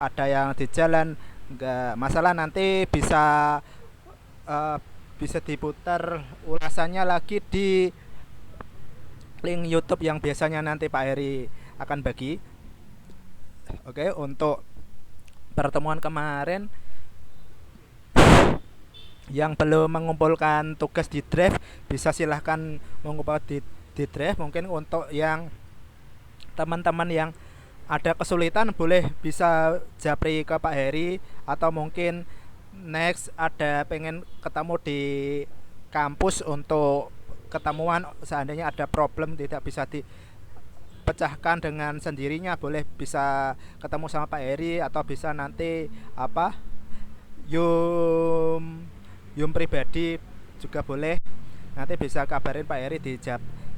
ada yang di jalan, nggak masalah, nanti bisa eh, bisa diputar ulasannya lagi di link YouTube yang biasanya nanti Pak Heri akan bagi. Oke, untuk pertemuan kemarin yang belum mengumpulkan tugas di drive bisa silahkan mengumpul di drive. Mungkin untuk yang teman-teman yang ada kesulitan boleh bisa japri ke Pak Heri, atau mungkin next ada pengen ketemu di kampus untuk ketemuan, seandainya ada problem tidak bisa dipecahkan dengan sendirinya, boleh bisa ketemu sama Pak Heri, atau bisa nanti apa Yum Yum pribadi juga boleh. Nanti bisa kabarin Pak Heri di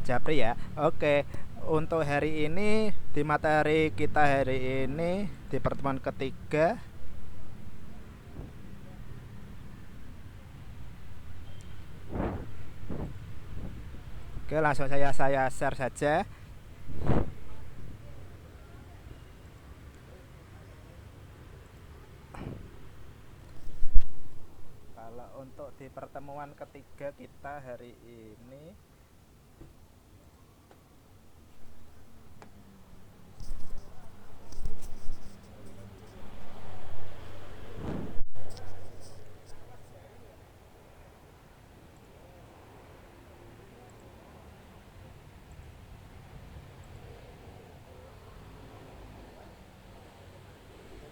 Japri ya. Oke, untuk hari ini di materi kita hari ini di pertemuan ketiga. Oke, langsung saya share saja. Kalau untuk di pertemuan ketiga kita hari ini,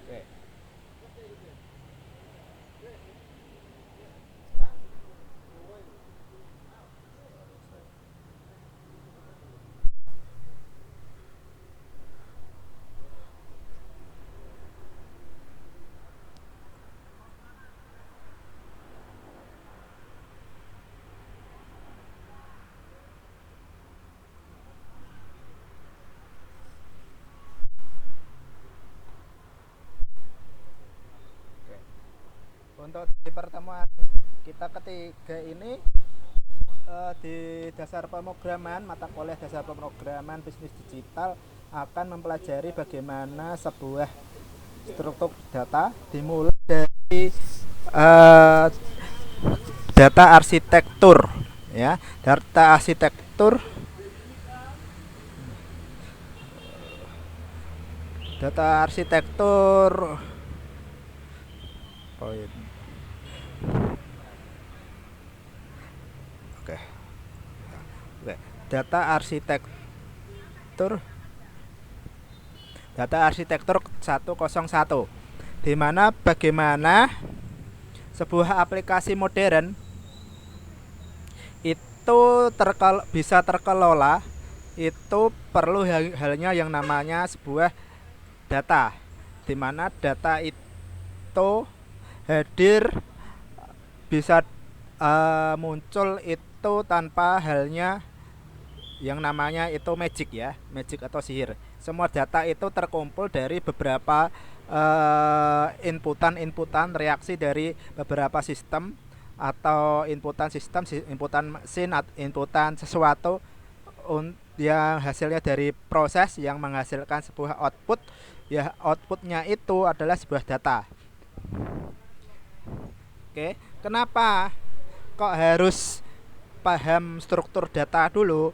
oke. Oke. Untuk di pertemuan kita ketiga ini, di dasar pemrograman, mata kuliah dasar pemrograman bisnis digital akan mempelajari bagaimana sebuah struktur data dimulai dari eh, data arsitektur, ya. Data arsitektur, data arsitektur poin. Oke. Oke. Data arsitektur 101, di mana bagaimana sebuah aplikasi modern itu bisa terkelola, itu perlu halnya yang namanya sebuah data, di mana data itu hadir, bisa muncul itu tanpa halnya yang namanya itu magic, ya, magic atau sihir. Semua data itu terkumpul dari beberapa inputan reaksi dari beberapa sistem, atau inputan sistem, inputan mesin, inputan sesuatu, yang hasilnya dari proses yang menghasilkan sebuah output, ya. Outputnya itu adalah sebuah data. Oke, kenapa kok harus paham struktur data dulu?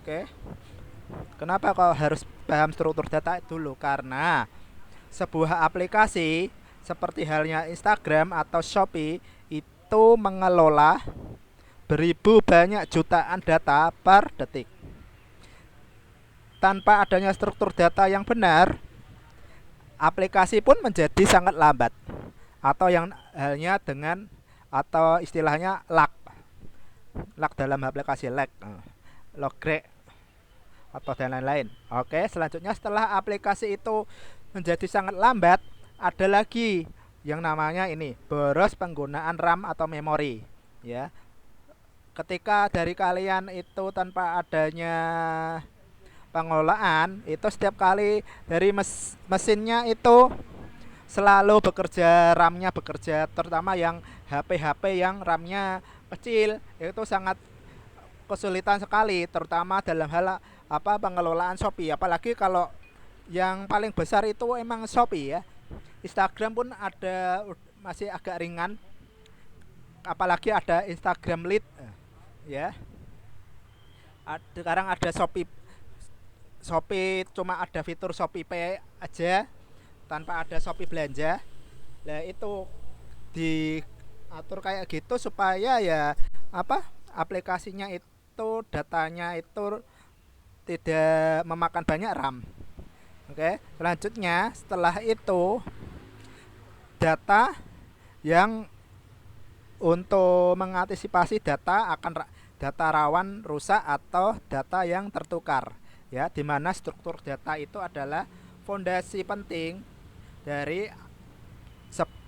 Oke, kenapa kok harus paham struktur data dulu? Karena sebuah aplikasi seperti halnya Instagram atau Shopee itu mengelola beribu banyak jutaan data per detik. Tanpa adanya struktur data yang benar, aplikasi pun menjadi sangat lambat, atau yang halnya dengan, atau istilahnya lag, dalam aplikasi lag, logrek, atau dan lain-lain. Oke, selanjutnya setelah aplikasi itu menjadi sangat lambat, ada lagi yang namanya ini boros penggunaan RAM atau memori, ya. Ketika dari kalian itu tanpa adanya pengelolaan, itu setiap kali dari mesinnya itu selalu bekerja, RAM-nya bekerja, terutama yang HP-HP yang RAM-nya kecil, itu sangat kesulitan sekali, terutama dalam hal pengelolaan Shopee. Apalagi kalau yang paling besar itu emang Shopee, ya. Instagram pun ada masih agak ringan, apalagi ada Instagram Lead ya. Sekarang ada Shopee. Shopee cuma ada fitur Shopee Pay aja tanpa ada Shopee belanja. Nah itu diatur kayak gitu supaya ya apa, aplikasinya itu datanya itu tidak memakan banyak RAM. Oke, selanjutnya setelah itu data yang untuk mengantisipasi data rawan rusak atau data yang tertukar, ya, di mana struktur data itu adalah fondasi penting dari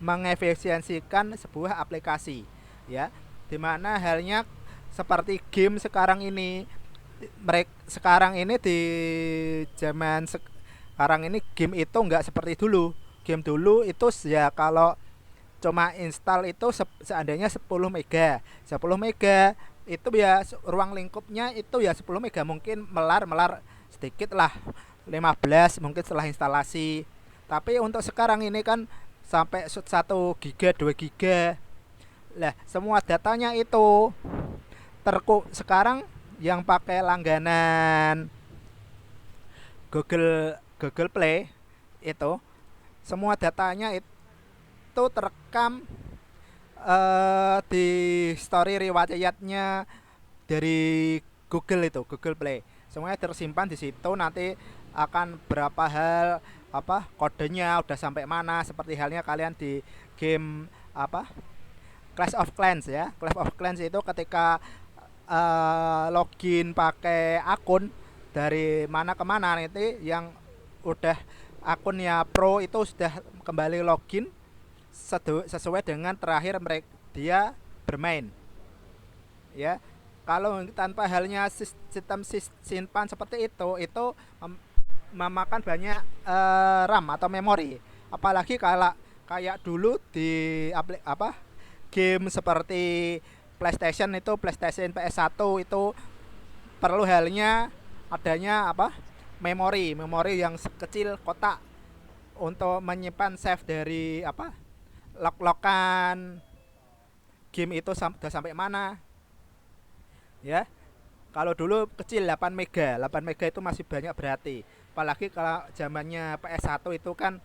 mengefisiensikan sebuah aplikasi, ya, di mana halnya seperti game sekarang ini. Sekarang ini di zaman sekarang ini game itu nggak seperti dulu. Game dulu itu ya kalau cuma install itu seandainya 10 mega 10 mega itu ya ruang lingkupnya itu ya 10 mega, mungkin melar sedikit lah 15 mungkin setelah instalasi. Tapi untuk sekarang ini kan sampai 1 giga 2 giga lah, semua datanya itu sekarang yang pakai langganan Google Play itu semua datanya itu terekam di story riwayatnya dari Google Play, semuanya tersimpan di situ. Nanti akan berapa hal, apa kodenya udah sampai mana, seperti halnya kalian di game apa Clash of Clans ya. Clash of Clans itu ketika login pakai akun dari mana ke mana, nanti yang udah akunnya pro itu sudah kembali login sesuai dengan terakhir mereka dia bermain, ya. Kalau tanpa halnya sistem simpan seperti itu memakan banyak RAM atau memori. Apalagi kalau kayak dulu di game seperti PlayStation PS1 itu perlu halnya adanya memori yang sekecil kotak untuk menyimpan save dari log-logan game itu sudah sampai mana, ya. Kalau dulu kecil 8 mega itu masih banyak berarti. Apalagi kalau zamannya PS1 itu kan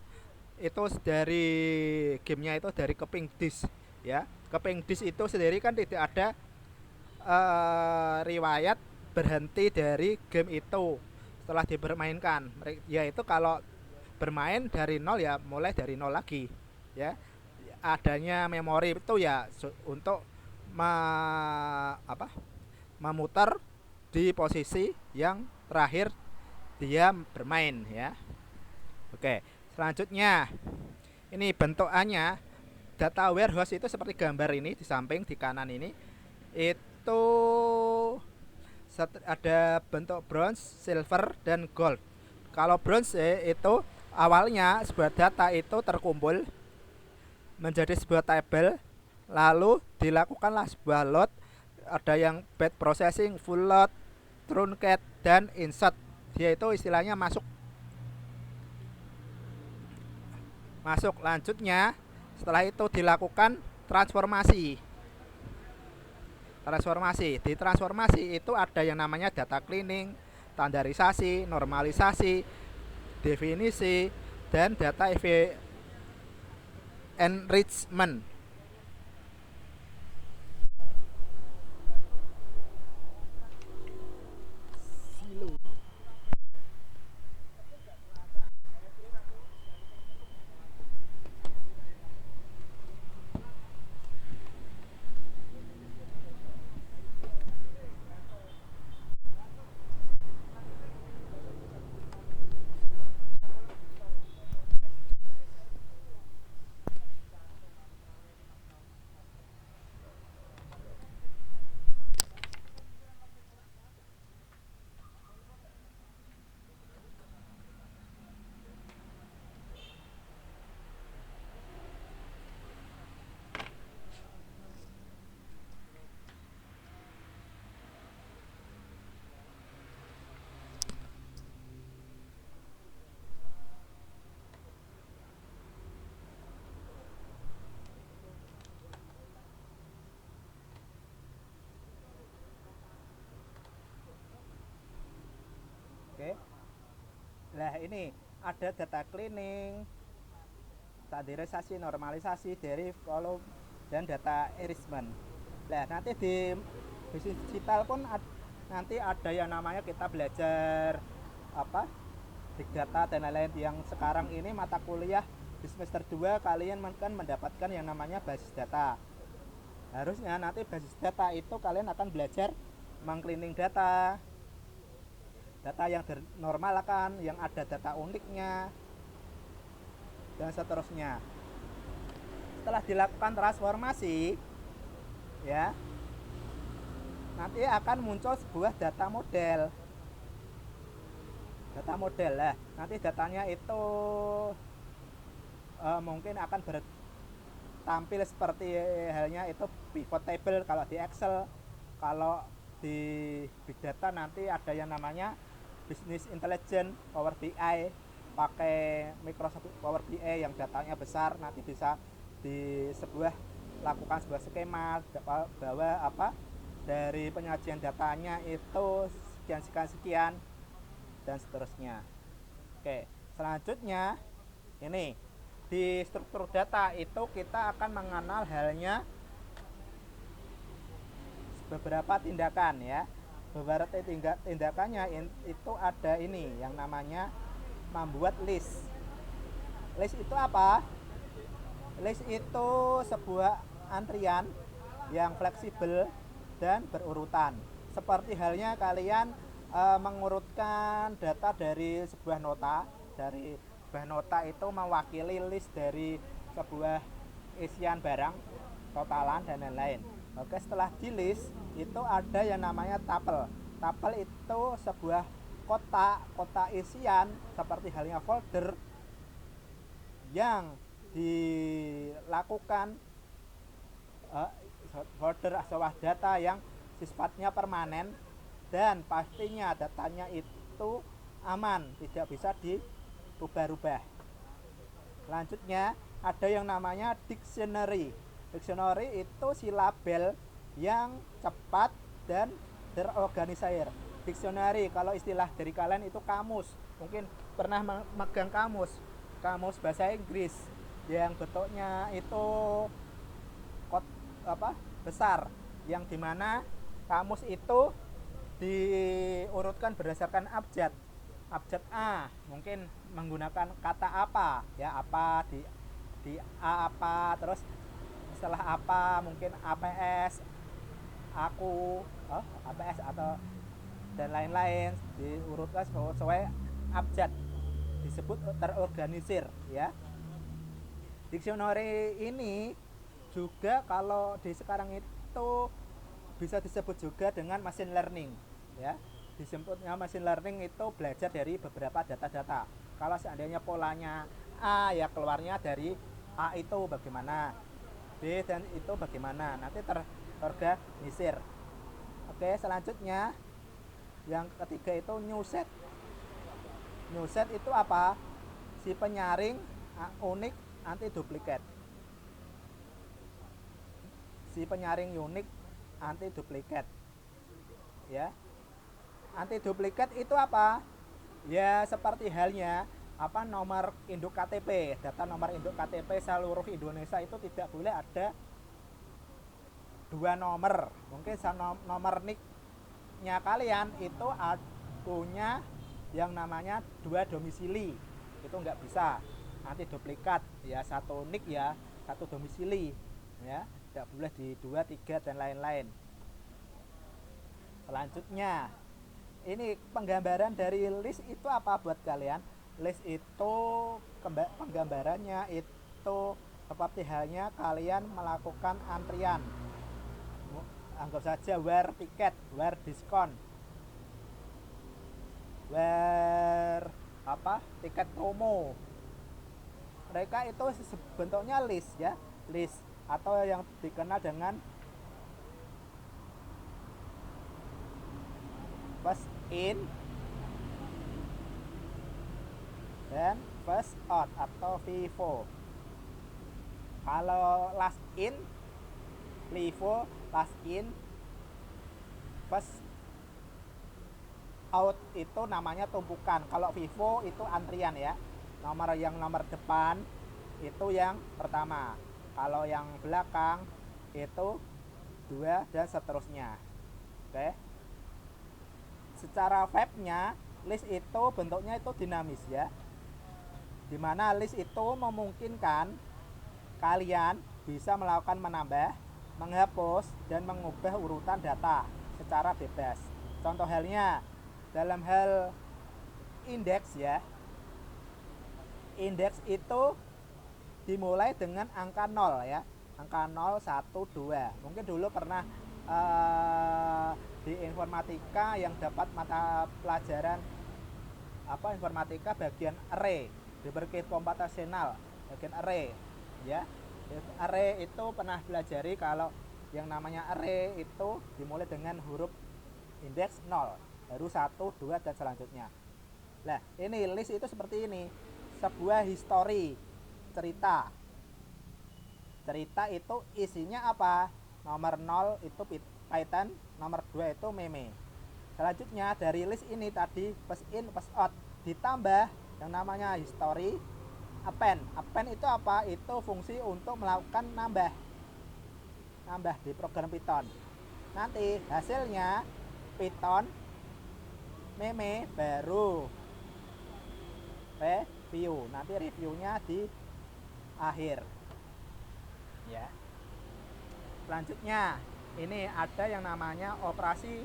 itu dari gamenya itu dari keping disk, ya. Keping disk itu sendiri kan tidak ada riwayat berhenti dari game itu setelah dipermainkan. Yaitu kalau bermain dari nol ya mulai dari nol lagi, ya. Adanya memori itu ya untuk memutar di posisi yang terakhir dia bermain, ya. Oke, selanjutnya ini bentukannya data warehouse itu seperti gambar ini di samping di kanan ini. Itu ada bentuk bronze, silver, dan gold. Kalau bronze itu awalnya sebuah data itu terkumpul menjadi sebuah tabel, lalu dilakukanlah sebuah load, ada yang batch processing, full load, truncate, dan insert. Dia itu istilahnya masuk. Lanjutnya setelah itu dilakukan transformasi. Di transformasi itu ada yang namanya data cleaning, standarisasi, normalisasi, definisi, dan data enrichment. ini ada data cleaning, standarisasi, normalisasi, deriv, kolom, dan data enrichment. Nah, nanti di bisnis digital pun nanti ada yang namanya kita belajar apa big data dan lain-lain. Yang sekarang ini mata kuliah di semester 2 kalian kan mendapatkan yang namanya basis data. Harusnya nanti basis data itu kalian akan belajar mengcleaning data yang normal kan, yang ada data uniknya, dan seterusnya. Setelah dilakukan transformasi, ya, nanti akan muncul sebuah data model. Lah, nanti datanya itu mungkin akan tampil seperti halnya itu pivot table kalau di Excel. Kalau di big data nanti ada yang namanya business intelligence, Power BI, pakai Microsoft Power BI yang datanya besar, nanti bisa lakukan sebuah skema bahwa dari penyajian datanya itu sekian dan seterusnya. Oke, selanjutnya ini di struktur data itu kita akan mengenal halnya beberapa tindakan, ya. Beberapa tindakannya itu ada ini yang namanya membuat list. List itu apa? List itu sebuah antrian yang fleksibel dan berurutan. Seperti halnya kalian mengurutkan data dari sebuah nota. Dari sebuah nota itu mewakili list dari sebuah isian barang, totalan, dan lain-lain. Oke, setelah di list itu ada yang namanya tapel. Tapel itu sebuah kota isian seperti halnya folder yang dilakukan folder sebuah data yang sifatnya permanen dan pastinya datanya itu aman, tidak bisa dirubah-rubah. Selanjutnya ada yang namanya dictionary. Dictionary itu silabel yang cepat dan terorganisir. Dictionary kalau istilah dari kalian itu kamus. Mungkin pernah megang kamus bahasa Inggris yang bentuknya itu besar, yang dimana kamus itu diurutkan berdasarkan abjad. Abjad A mungkin menggunakan kata apa, ya, apa di A apa, terus setelah apa mungkin APS, aku, APS atau dan lain-lain, diurutkan sesuai abjad, disebut terorganisir, ya. Dictionary ini juga kalau di sekarang itu bisa disebut juga dengan machine learning, ya. Disebutnya machine learning itu belajar dari beberapa data-data. Kalau seandainya polanya A, ya keluarnya dari A itu bagaimana, B dan itu bagaimana, nanti terorganisir. Oke, selanjutnya yang ketiga itu new set. New set itu apa? Si penyaring unik anti duplikat. Si penyaring unik anti duplikat, ya. Anti duplikat itu apa? Ya seperti halnya nomor induk KTP. Data nomor induk KTP seluruh Indonesia itu tidak boleh ada 2 nomor. Mungkin nomor NIK-nya kalian itu punya yang namanya 2 domisili. Itu nggak bisa. Anti duplikat, ya, 1 NIK, ya, 1 domisili, ya. Tidak boleh di 2, 3 dan lain-lain. Selanjutnya ini penggambaran dari list itu apa buat kalian? List itu penggambarannya itu seperti halnya kalian melakukan antrian. Anggap saja where tiket, where diskon, where tiket promo. Mereka itu bentuknya list, ya, list atau yang dikenal dengan first in dan first out atau FIFO. Kalau last in, FIFO, last in, first out itu namanya tumpukan. Kalau Vivo itu antrian ya. Nomor depan itu yang pertama. Kalau yang belakang itu 2 dan seterusnya. Oke. Secara webnya list itu bentuknya itu dinamis ya. Dimana list itu memungkinkan kalian bisa melakukan menambah, menghapus, dan mengubah urutan data secara bebas. Contoh halnya dalam hal indeks ya. Indeks itu dimulai dengan angka 0 ya. Angka 0, 1, 2. Mungkin dulu pernah di informatika yang dapat mata pelajaran informatika bagian array, berbagai komputasional bagian array ya. Array itu pernah pelajari kalau yang namanya array itu dimulai dengan huruf indeks 0, baru 1, 2 dan selanjutnya. Nah, ini list itu seperti ini. Sebuah history, cerita. Cerita itu isinya apa? Nomor 0 itu Python, nomor 2 itu meme. Selanjutnya dari list ini tadi pass in, pass out ditambah yang namanya history, append. Append itu apa? Itu fungsi untuk melakukan nambah di program Python. Nanti hasilnya Python meme baru review. Nanti reviewnya di akhir ya. Selanjutnya ini ada yang namanya operasi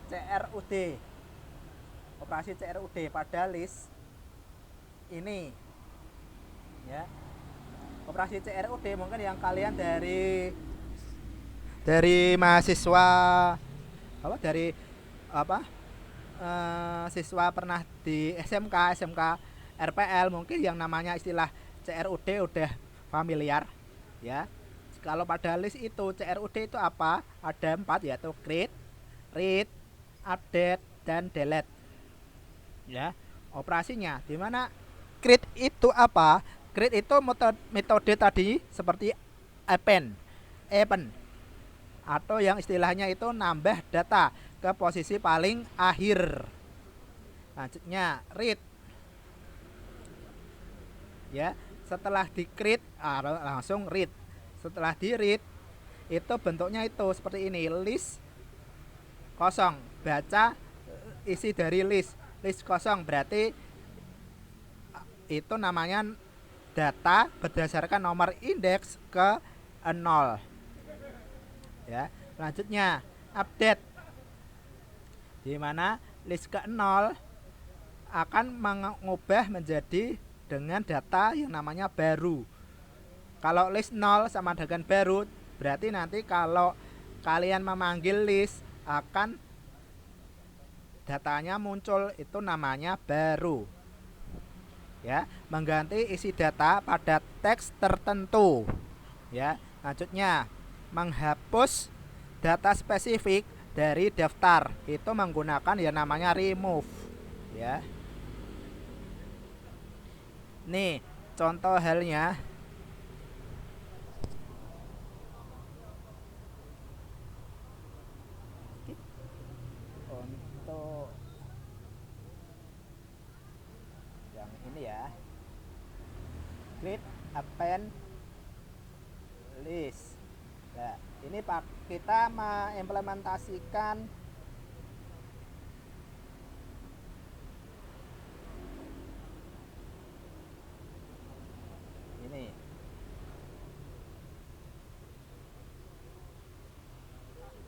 CRUD. Operasi CRUD pada list ini ya. Operasi CRUD mungkin yang kalian dari mahasiswa siswa pernah di SMK RPL, mungkin yang namanya istilah CRUD udah familiar ya. Kalau pada list itu CRUD itu apa? Ada 4 yaitu create, read, update, dan delete ya. Operasinya dimana create itu apa? Create itu metode tadi seperti append atau yang istilahnya itu nambah data ke posisi paling akhir. Selanjutnya read ya. Setelah di create langsung read. Setelah di read itu bentuknya itu seperti ini, list kosong, baca isi dari list kosong, berarti itu namanya data berdasarkan nomor indeks ke 0 ya. Selanjutnya update, di mana list ke 0 akan mengubah menjadi dengan data yang namanya baru. Kalau list 0 sama dengan baru, berarti nanti kalau kalian memanggil list akan datanya muncul itu namanya baru ya, mengganti isi data pada teks tertentu ya. Selanjutnya menghapus data spesifik dari daftar itu menggunakan yang namanya remove ya. Nih contoh halnya untuk yang ini ya, create append list. Nah, ini kita mengimplementasikan ini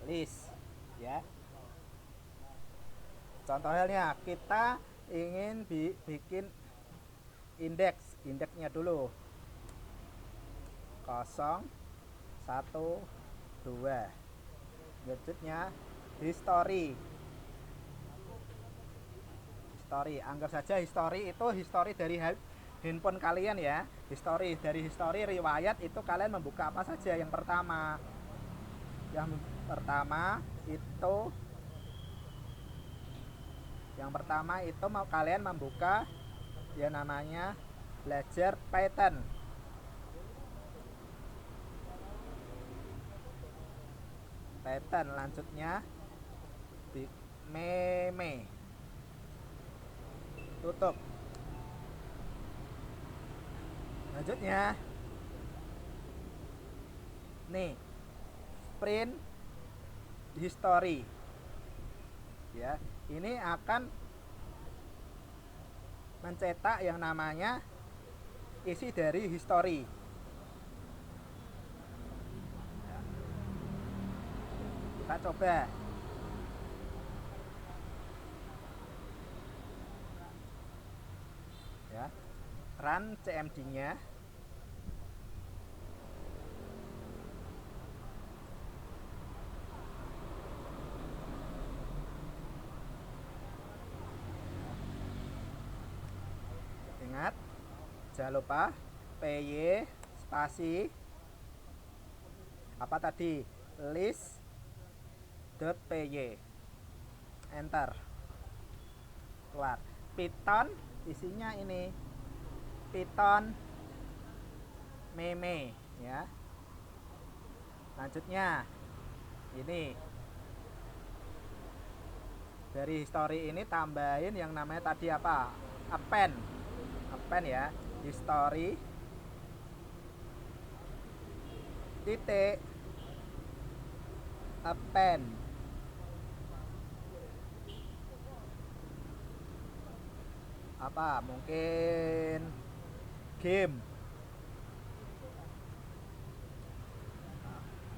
list ya. Contoh halnya kita ingin bikin indeksnya dulu 0, 1, 2. Berikutnya history, anggap saja history itu history dari handphone kalian ya. History riwayat itu kalian membuka apa saja. Yang pertama itu mau kalian membuka yang namanya belajar Python. Lanjutnya meme, tutup. Selanjutnya nih, print history ya. Ini akan mencetak yang namanya isi dari history. Kita coba. Ya. Run CMD-nya. Ingat, jangan lupa py spasi apa tadi, list.py, enter, keluar. Python isinya ini Python meme ya. Lanjutnya ini dari history ini tambahin yang namanya tadi apa, append ya, history titik append. Apa mungkin game.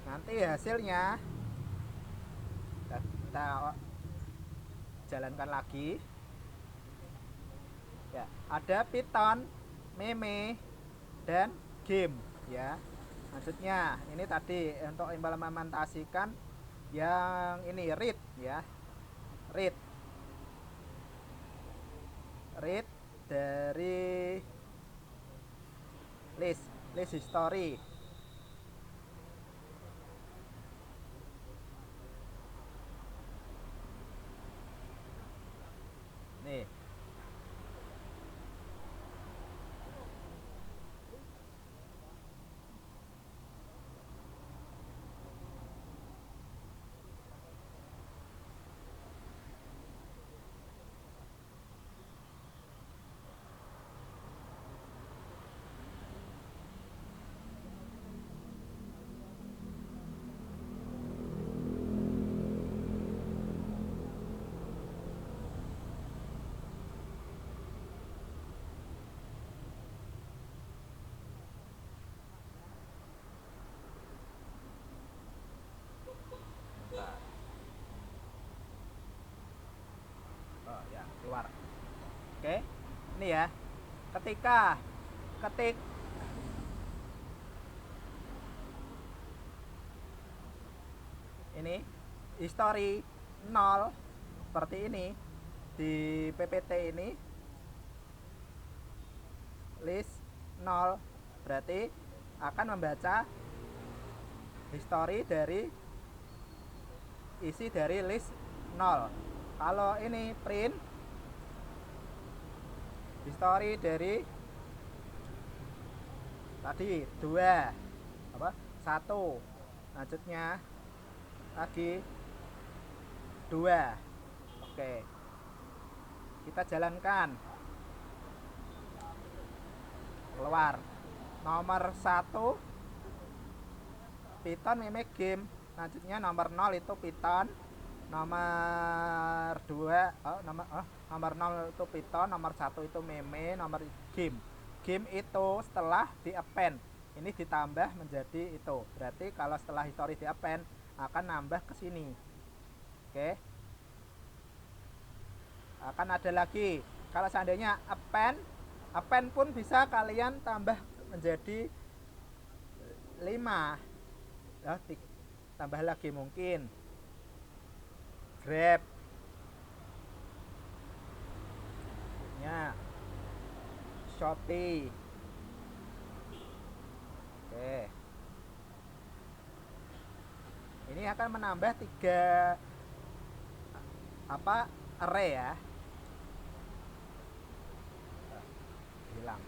Nanti hasilnya kita jalankan lagi ya. Ada Python, meme, dan game ya. Maksudnya ini tadi untuk implementasikan yang ini read ya, read dari list history. Nih, oh ya, keluar. Oke, ini ya. Ketika ketik ini history 0 seperti ini di PPT ini, list 0 berarti akan membaca history dari isi dari list 0. Kalau ini print history dari tadi 2 apa 1, lanjutnya lagi 2. Oke, kita jalankan, keluar. Nomor 1 Python meme game, lanjutnya nomor 0 itu Python, nomor 2 nomor 0 itu Python, nomor 1 itu meme, nomor game. Game itu setelah di append ini ditambah menjadi itu. Berarti kalau setelah history di append akan nambah ke sini. Oke. Akan ada lagi. Kalau seandainya append pun bisa kalian tambah menjadi 5. Ya, tambah lagi mungkin grab ya, Shopee. Oke, ini akan menambah 3 apa array ya. Hilang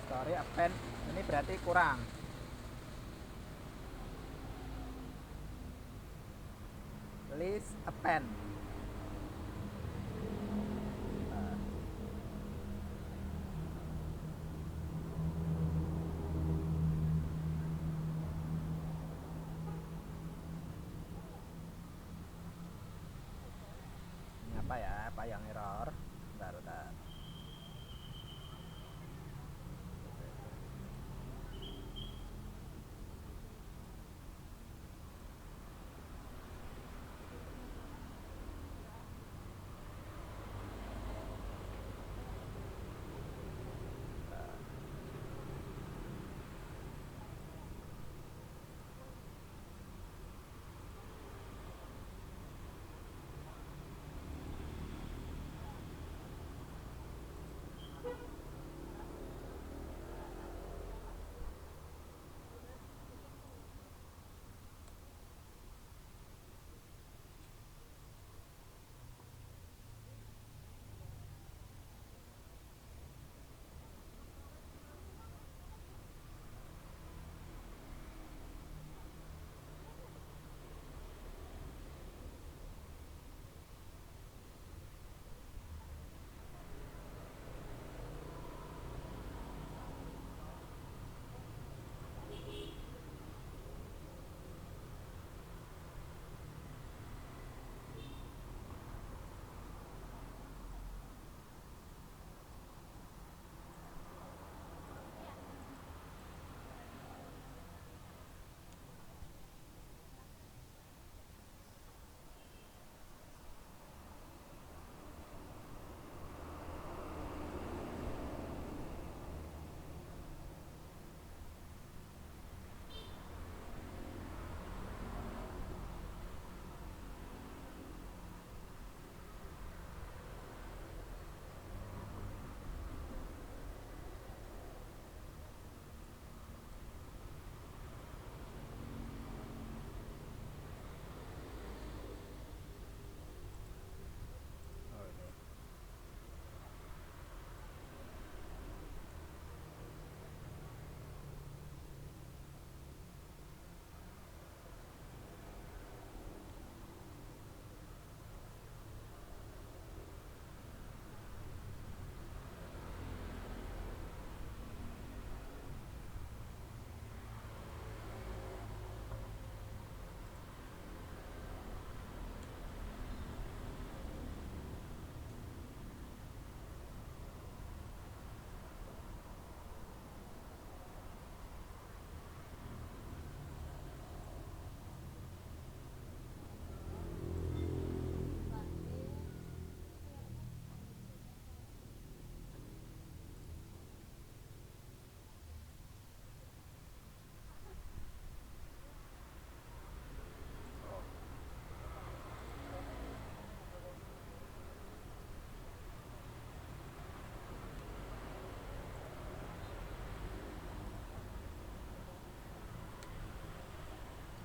story append ini berarti kurang. List append yang error. Bentar. Oh, ini.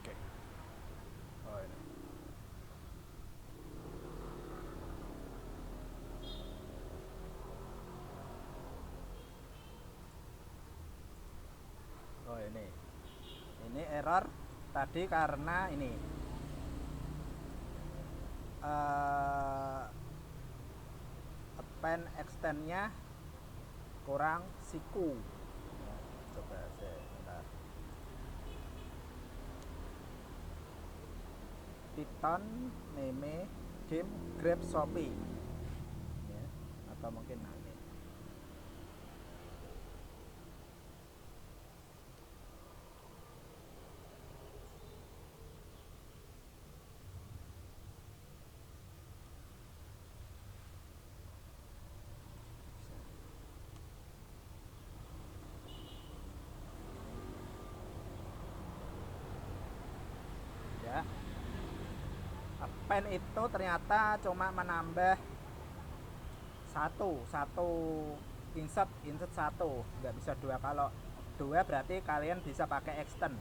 Oke. Oh, ini. Oh, ini. Ini error tadi karena ini append extendnya kurang siku. Coba saya bentar. Python name game grab shopee ya, atau mungkin ini ya. Append itu ternyata cuma menambah satu insert satu, nggak bisa dua. Kalau dua berarti kalian bisa pakai extend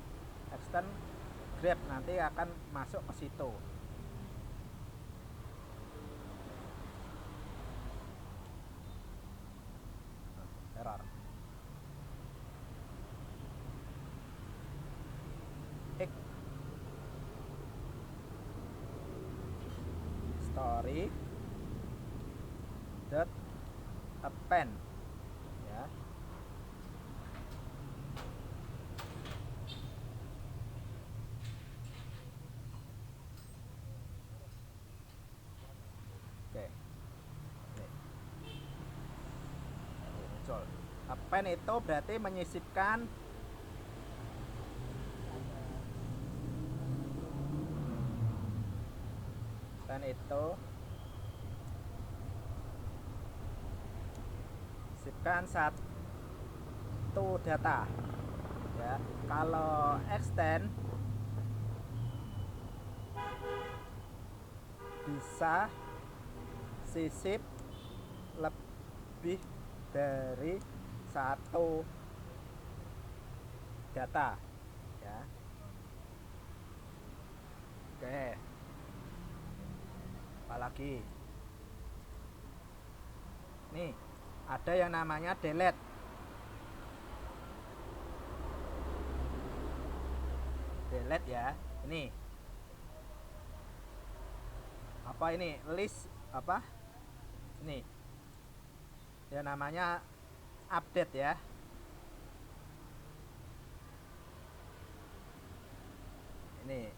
grab, nanti akan masuk ke situ. Error X story dot append ya. Oke. Pen itu berarti menyisipkan sisipkan satu data ya. Kalau extend bisa sisip lebih dari satu data ya. Oke, apalagi nih ada yang namanya delete ya. Ini apa, ini list apa, ini ya namanya update ya. Ini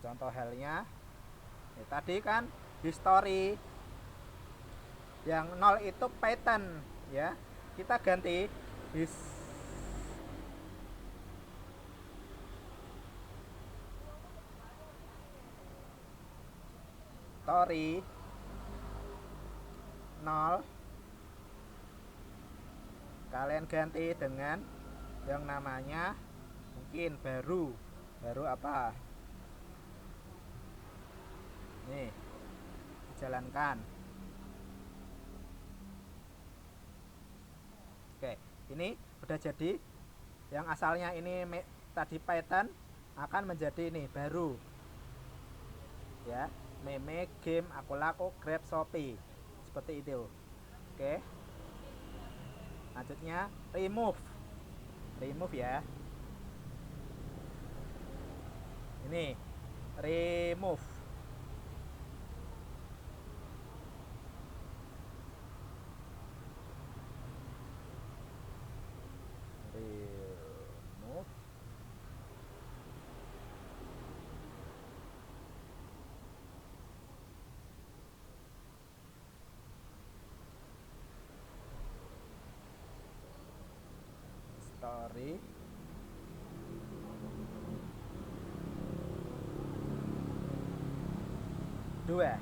contoh halnya ini tadi kan history yang 0 itu pattern ya, kita ganti history 0, kalian ganti dengan yang namanya mungkin baru apa, nih dijalankan. Oke, ini udah jadi. Yang asalnya ini tadi Python akan menjadi ini baru ya, meme, game, aku laku, grab, shopee, seperti itu. Oke, lanjutnya remove ya. Ini remove story 2 ya.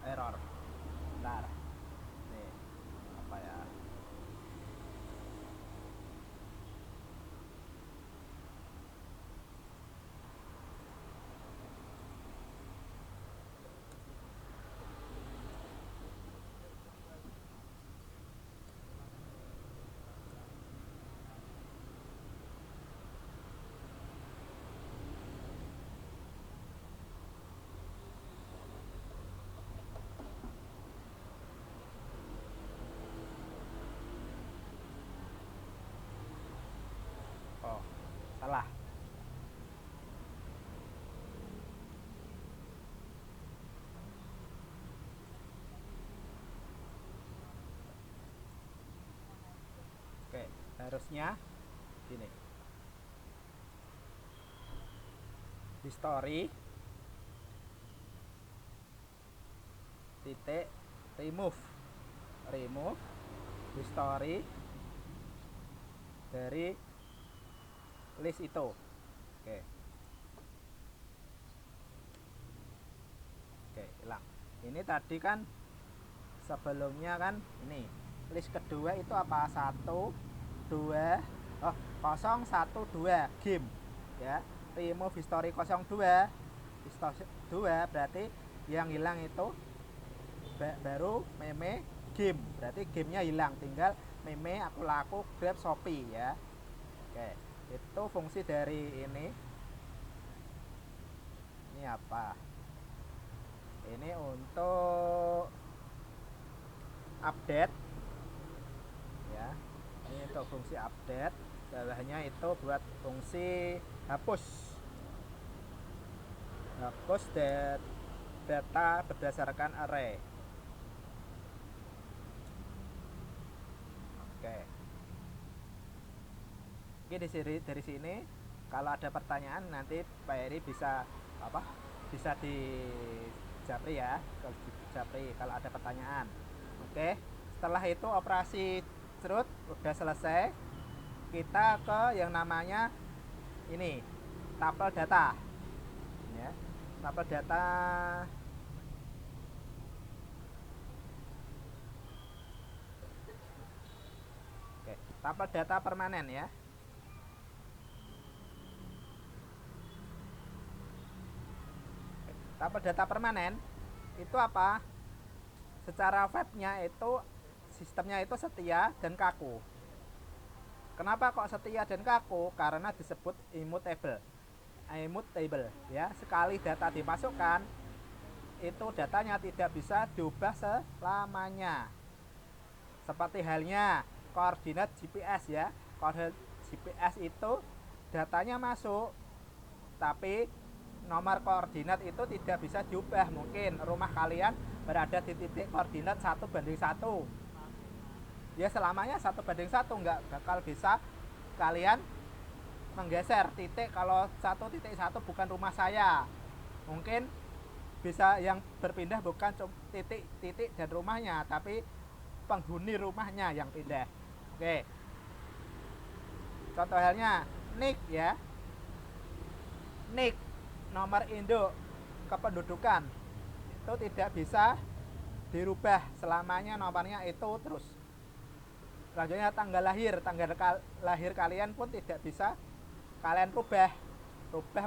Error, bentar, nih apa ya, oh salah. Oke, harusnya gini, history titik remove history dari list itu. Oke, hilang. Ini tadi kan sebelumnya kan ini list kedua itu apa, 1 2 012 game ya. Remove history 02 berarti yang hilang itu baru meme, game, berarti gamenya hilang, tinggal meme, aku laku, grab, shopee ya. Oke, itu fungsi dari ini apa, ini untuk update ya. Ini untuk fungsi update, bawahnya itu buat fungsi hapus data berdasarkan array. Oke, dari sini Kalau ada pertanyaan nanti Pak Heri bisa apa? Bisa di Japri ya, kalau di Japri kalau ada pertanyaan. Oke. Setelah itu operasi cerut udah selesai. Kita ke yang namanya ini tabel data. Ya. Tabel data. Oke, tabel data permanen ya. Tabel data permanen itu apa? Secara webnya itu sistemnya itu setia dan kaku. Kenapa kok setia dan kaku? Karena disebut immutable. Immutable ya. Sekali data dimasukkan, itu datanya tidak bisa diubah selamanya. Seperti halnya koordinat GPS ya. Koordinat GPS itu datanya masuk, tapi nomor koordinat itu tidak bisa diubah. Mungkin rumah kalian berada di titik koordinat 1:1. Ya selamanya 1:1, nggak bakal bisa kalian menggeser titik. Kalau 1.1 bukan rumah saya, mungkin bisa yang berpindah bukan titik dan rumahnya, tapi penghuni rumahnya yang pindah. Oke, contoh halnya NIK ya. NIK nomor induk kependudukan itu tidak bisa dirubah selamanya, nomornya itu terus. Selanjutnya tanggal lahir kalian pun tidak bisa kalian rubah.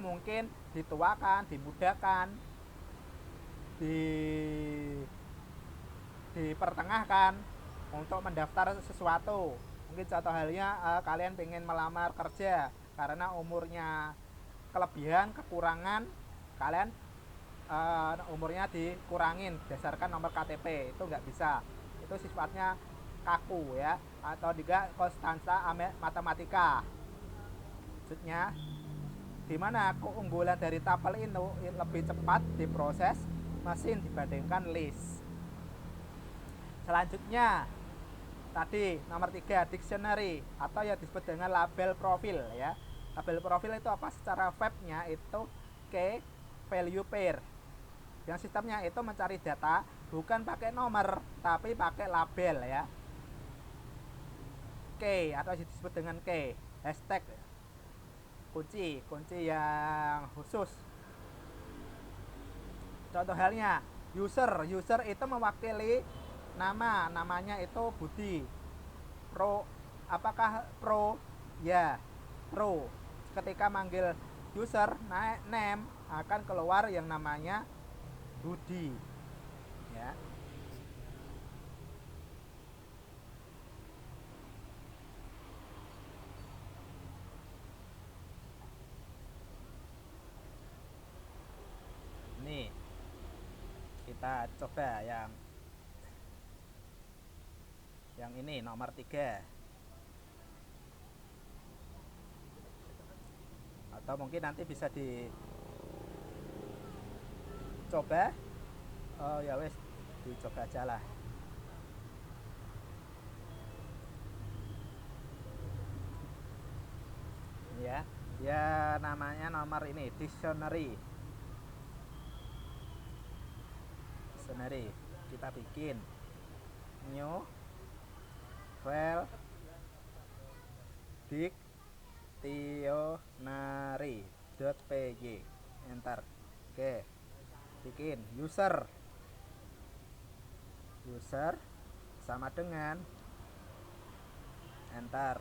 Mungkin dituakan, dimudahkan, dipertengahkan untuk mendaftar sesuatu. Mungkin contoh halnya kalian pengen melamar kerja karena umurnya kelebihan, kekurangan, kalian umurnya dikurangin berdasarkan nomor KTP, itu nggak bisa. Itu sifatnya kaku ya, atau juga konstansa matematika. Maksudnya dimana keunggulan dari tabel itu lebih cepat diproses mesin dibandingkan list. Selanjutnya tadi nomor 3 dictionary atau yang disebut dengan label profil ya. Label profil itu apa? Secara webnya itu key value pair. Yang sistemnya itu mencari data bukan pakai nomor tapi pakai label ya. Key atau disebut dengan key, hashtag, kunci yang khusus. Contoh halnya user itu mewakili namanya itu Budi. Pro, apakah pro? Ya, pro. Ketika manggil user name akan keluar yang namanya Budi ya. Nih kita coba yang ini nomor 3, atau mungkin nanti bisa dicoba. Oh ya wes, dicoba aja lah ya. Ya namanya nomor ini dictionary. Kita bikin new file dictionary.py, enter. Oke, bikin user sama dengan enter,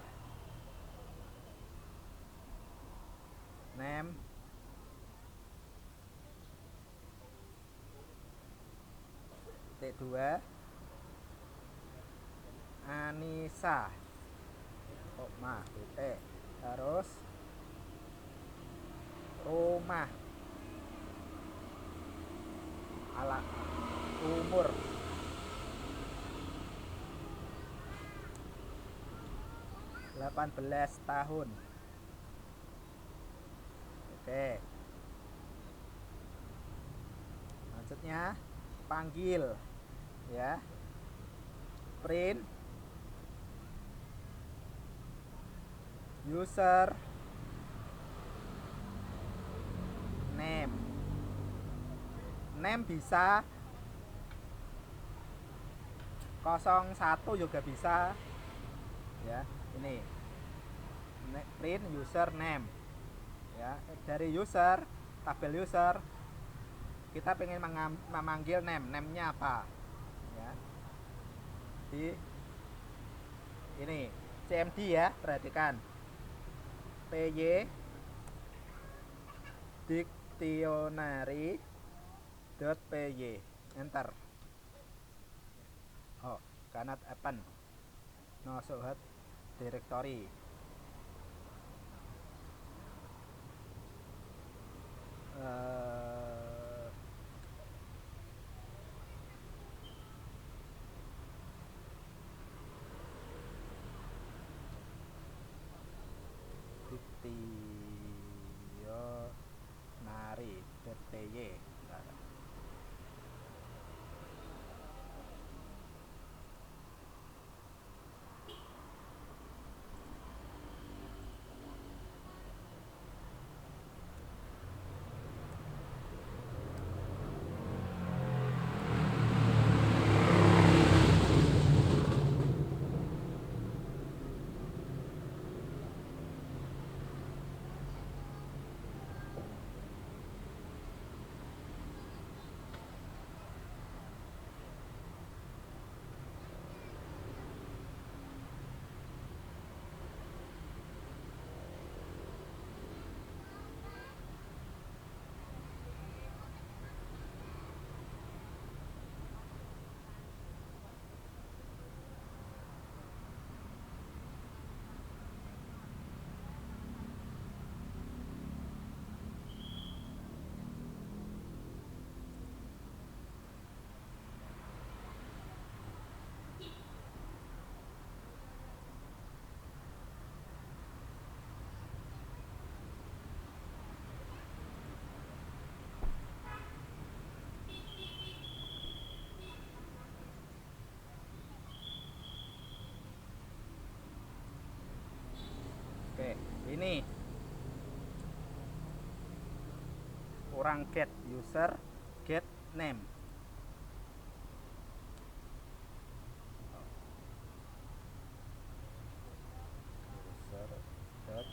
name T2 Anissa, koma titik, terus rumah, ala umur 18 tahun. Oke, selanjutnya panggil ya, print user name bisa, 01 juga bisa ya. Ini print user name ya. Dari user, tabel user kita pengen memanggil name-nya apa ya. Di ini cmd ya, perhatikan py dictionary.py, enter. Oh, cannot open, no show directory. Dictionary.py. Oke, ini kurang get user, get name. User dot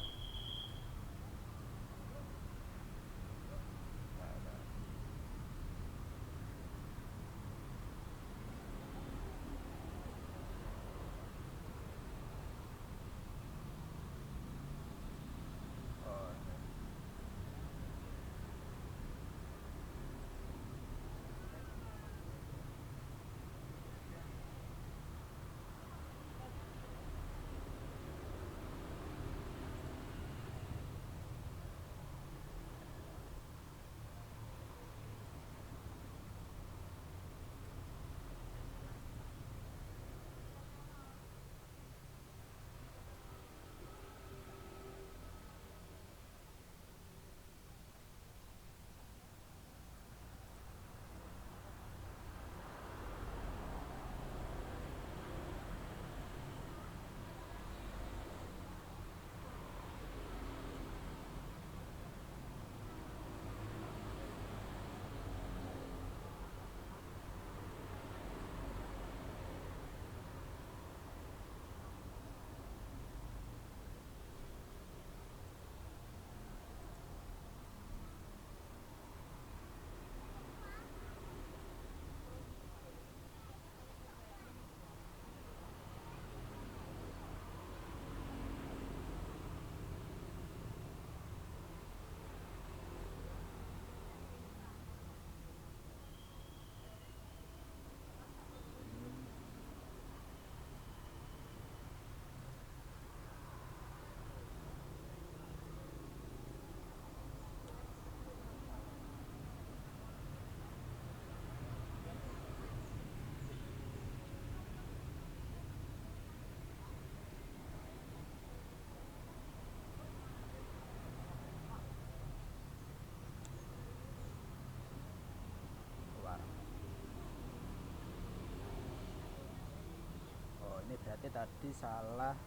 ini berarti tadi salah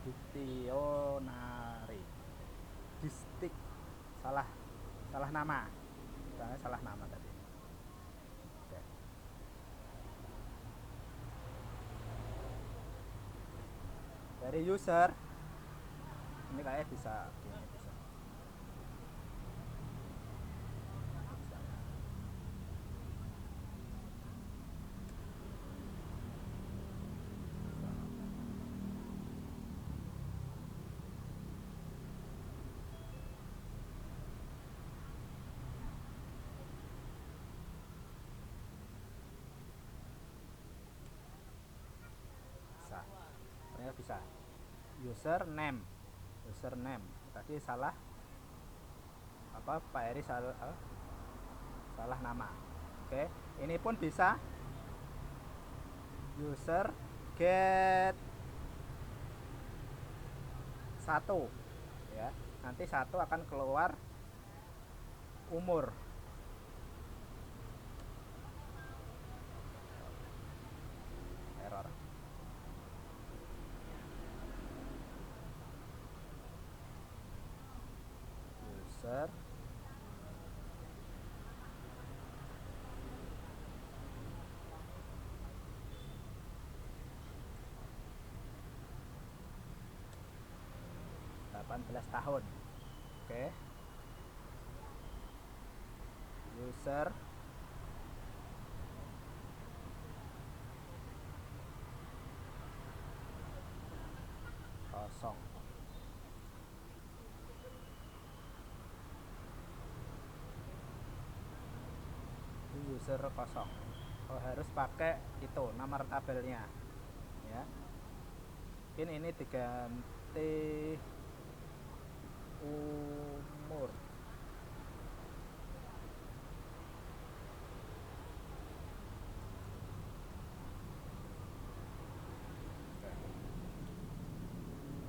dictionary, distik, salah nama. karena salah nama tadi. Oke. Dari user ini kayak bisa gini, bisa. Bisa. Ternyata bisa. Username tadi salah, apa, Pak Eri salah nama. Oke, ini pun bisa user get 1 ya, nanti 1 akan keluar umur. Error. User tahun. Oke. User kosong. User kosong. Oh, harus pakai itu nomor tabelnya ya. Mungkin ini diganti umur.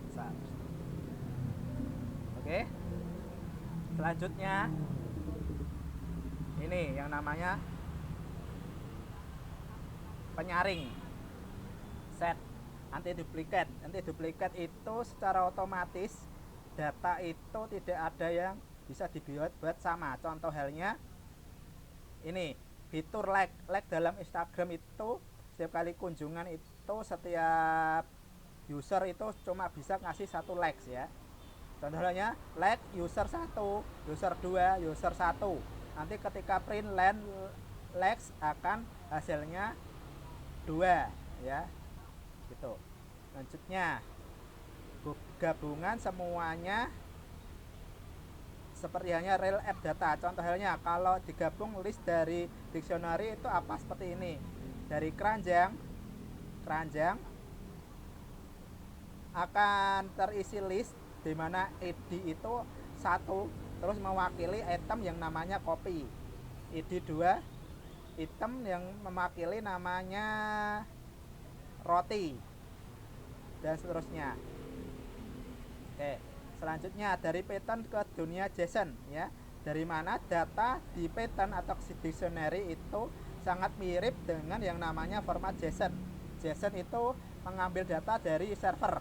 Bisa. Oke. Selanjutnya ini yang namanya penyaring set anti duplikat. Anti duplikat itu secara otomatis data itu tidak ada yang bisa dibuat sama. Contoh halnya ini fitur like dalam Instagram itu setiap kali kunjungan itu setiap user itu cuma bisa ngasih 1 likes ya. Contohnya like user 1, user 2, user 1. Nanti ketika print line likes akan hasilnya 2 ya. Gitu. Selanjutnya gabungan semuanya seperti halnya real app data. Contoh halnya kalau digabung list dari dictionary itu apa seperti ini. Dari keranjang akan terisi list di mana ID itu 1 terus mewakili item yang namanya kopi. ID 2 item yang mewakili namanya roti dan seterusnya. Oke, selanjutnya dari Python ke dunia JSON ya. Dari mana data di Python atau dictionary itu sangat mirip dengan yang namanya format JSON. JSON itu mengambil data dari server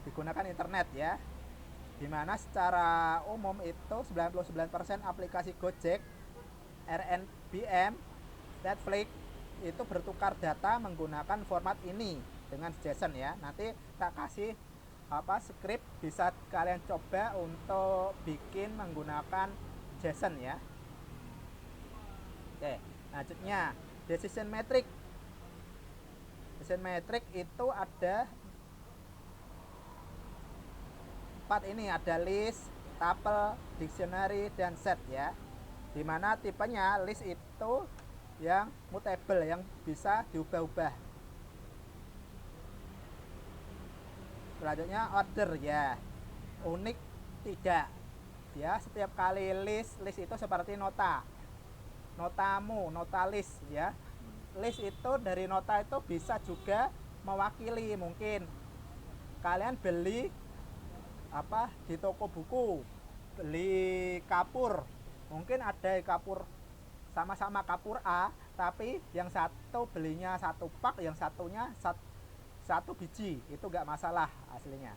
digunakan internet ya. Dimana secara umum itu 99% aplikasi Gojek, RNBM, Netflix itu bertukar data menggunakan format ini dengan JSON ya. Nanti tak kasih script bisa kalian coba untuk bikin menggunakan JSON ya. Oke, selanjutnya decision metric. Decision metric itu ada 4 ini, ada list, tuple, dictionary, dan set ya. Dimana tipenya list itu yang mutable, yang bisa diubah-ubah. Selanjutnya order ya, unik tidak ya. Setiap kali list itu seperti notamu, nota list ya. List itu dari nota itu bisa juga mewakili, mungkin kalian beli di toko buku, beli kapur, mungkin ada kapur sama-sama kapur A, tapi yang satu belinya 1 pak, yang satunya 1 biji, itu gak masalah aslinya.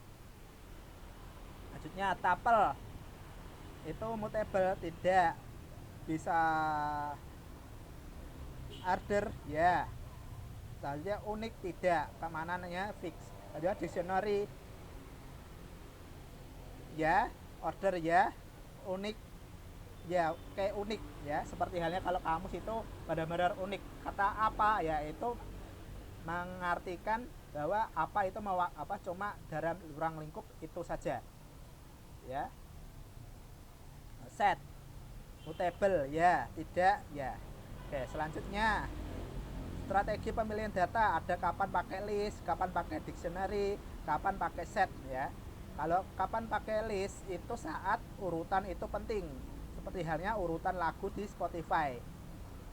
Selanjutnya tuple itu mutable, tidak bisa order ya. Selanjutnya unik tidak, keamanannya fix. Ada dictionary ya, order ya, unik ya, kayak unik ya, seperti halnya kalau kamus itu benar-benar unik. Kata apa ya itu mengartikan bahwa apa itu mau apa cuma dalam ruang lingkup itu saja ya. Set mutable ya, tidak ya. Oke, selanjutnya strategi pemilihan data, ada kapan pakai list, kapan pakai dictionary, kapan pakai set ya. Kalau kapan pakai list itu saat urutan itu penting, seperti halnya urutan lagu di Spotify.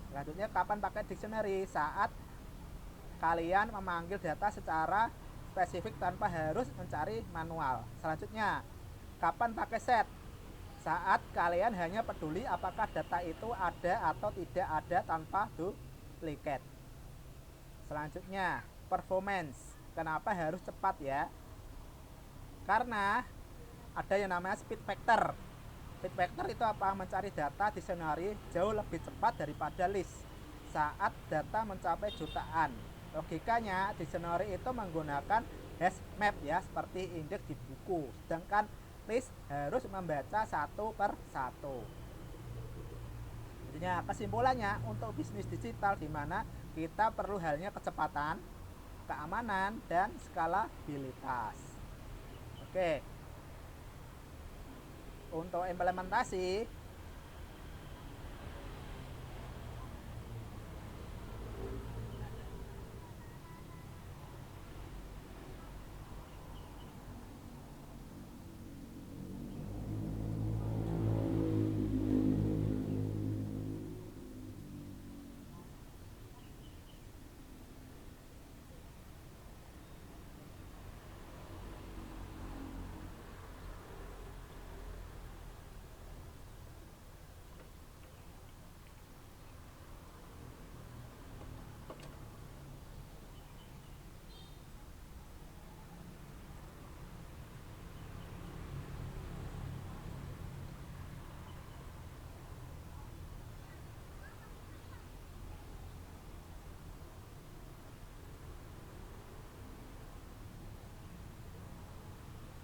Selanjutnya kapan pakai dictionary, saat kalian memanggil data secara spesifik tanpa harus mencari manual. Selanjutnya kapan pakai set, saat kalian hanya peduli apakah data itu ada atau tidak ada tanpa duplikat. Selanjutnya performance, kenapa harus cepat ya, karena ada yang namanya speed factor. Speed factor itu apa? Mencari data di dictionary jauh lebih cepat daripada list saat data mencapai jutaan. Logikanya dictionary itu menggunakan hash map ya, seperti indeks di buku, sedangkan list harus membaca satu per satu. Jadinya kesimpulannya, untuk bisnis digital di mana kita perlu halnya kecepatan, keamanan, dan skalabilitas. Oke, untuk implementasi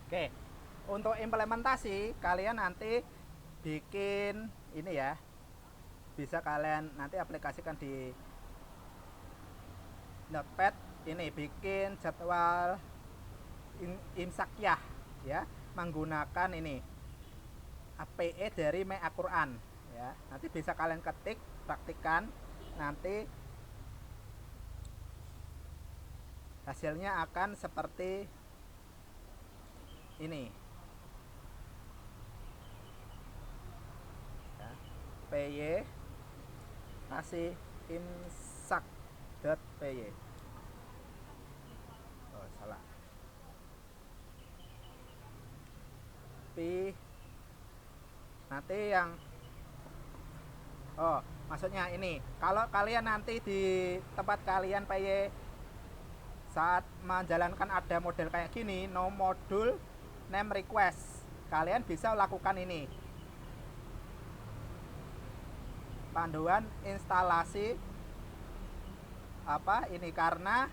oke, untuk implementasi kalian nanti bikin ini ya, bisa kalian nanti aplikasikan di Notepad. Ini bikin jadwal imsakyah ya, menggunakan ini APE dari My Al-Quran ya. Nanti bisa kalian ketik, praktikan, nanti hasilnya akan seperti ini ya. PY kasih imsak.py. Oh salah, pi nanti yang, oh maksudnya ini, kalau kalian nanti di tempat kalian PY saat menjalankan ada model kayak gini, no module name request, kalian bisa lakukan ini, panduan instalasi apa ini, karena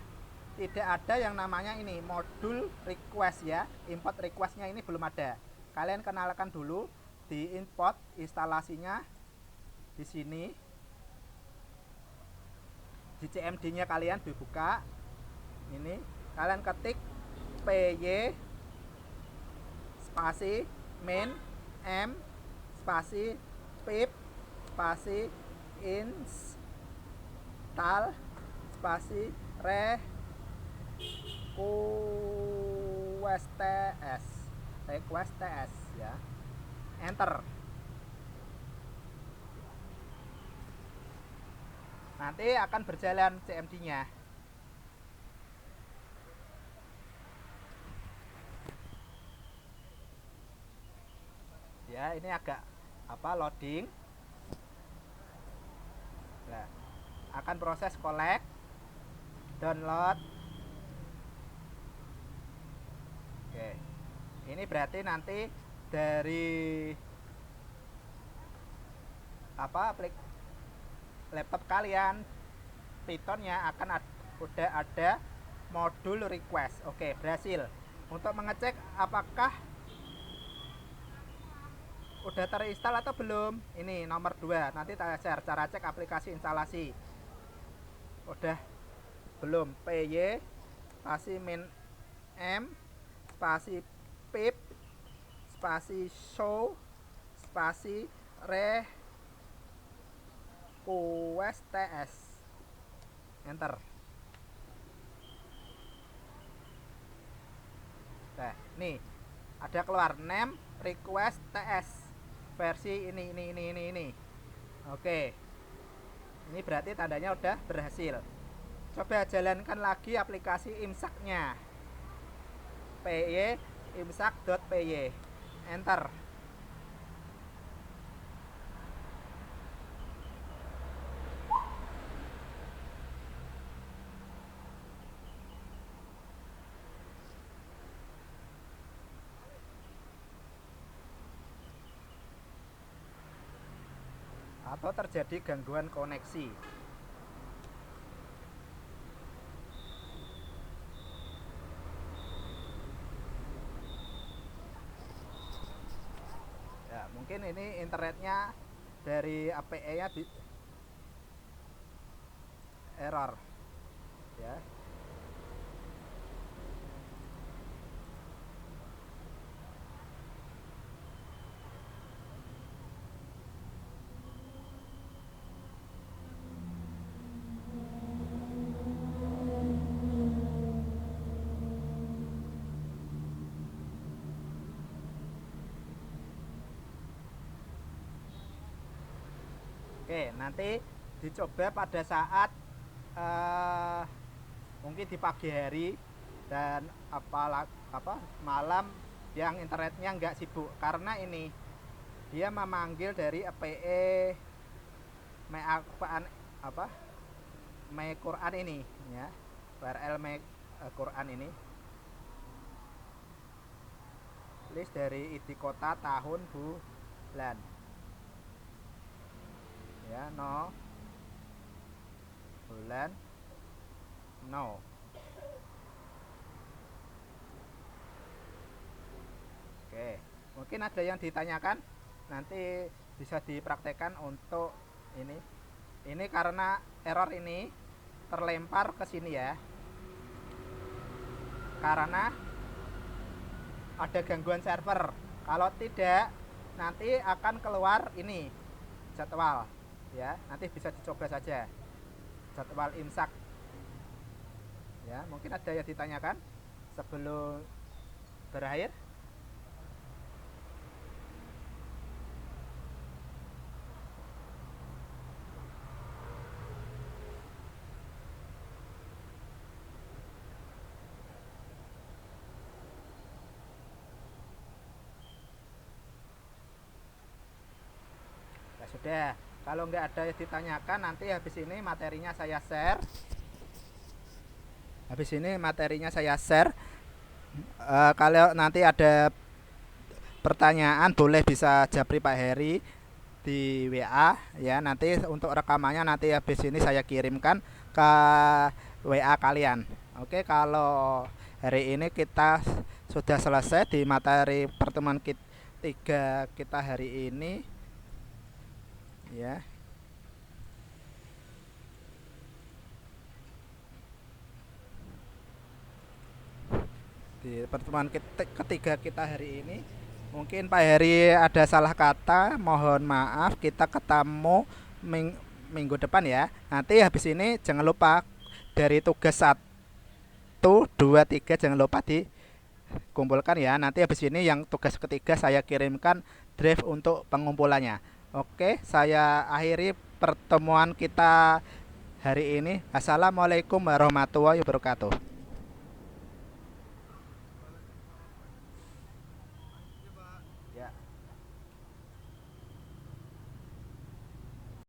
tidak ada yang namanya ini modul request ya, import requestnya ini belum ada. Kalian kenalkan dulu di import instalasinya di sini, di CMD nya kalian dibuka ini, kalian ketik py spasi main m spasi pip spasi install spasi request ts ya, enter. Nanti akan berjalan CMD nya ya. Ini agak apa, loading. Nah, akan proses collect, download. Oke, ini berarti nanti dari laptop kalian Pythonnya akan udah ada modul request. Oke, berhasil. Untuk mengecek apakah udah terinstall atau belum, ini nomor 2. Nanti saya share cara cek aplikasi instalasi. Udah belum? py spasi min m spasi pip spasi show spasi request ts, enter. Nah, nih ada keluar name request ts versi ini. Oke, ini berarti tandanya udah berhasil. Coba jalankan lagi aplikasi imsaknya, py imsak.py, enter. Atau terjadi gangguan koneksi. Ya, mungkin ini internetnya dari APE-nya error. Ya. Oke, nanti dicoba pada saat mungkin di pagi hari dan malam yang internetnya nggak sibuk, karena ini dia memanggil dari APE My Quran ini ya, URL My Quran ini, list dari ID kota, tahun, bulan ya, no bulan no. Oke, mungkin ada yang ditanyakan, nanti bisa dipraktekkan untuk ini karena error ini terlempar ke sini ya, karena ada gangguan server. Kalau tidak, nanti akan keluar ini jadwal ya, nanti bisa dicoba saja jadwal imsak ya. Mungkin ada yang ditanyakan sebelum berakhir. Ya sudah, kalau nggak ada yang ditanyakan, nanti habis ini materinya saya share. Kalau nanti ada pertanyaan boleh bisa japri Pak Heri di WA ya. Nanti untuk rekamannya nanti habis ini saya kirimkan ke WA kalian. Oke, kalau hari ini kita sudah selesai di materi pertemuan ketiga kita hari ini ya. Di pertemuan ketiga kita hari ini, mungkin Pak Heri ada salah kata, mohon maaf. Kita ketemu minggu depan ya. Nanti habis ini jangan lupa dari tugas 1, 2, 3 jangan lupa dikumpulkan ya. Nanti habis ini yang tugas ketiga saya kirimkan draft untuk pengumpulannya. Oke, saya akhiri pertemuan kita hari ini. Assalamualaikum warahmatullahi wabarakatuh.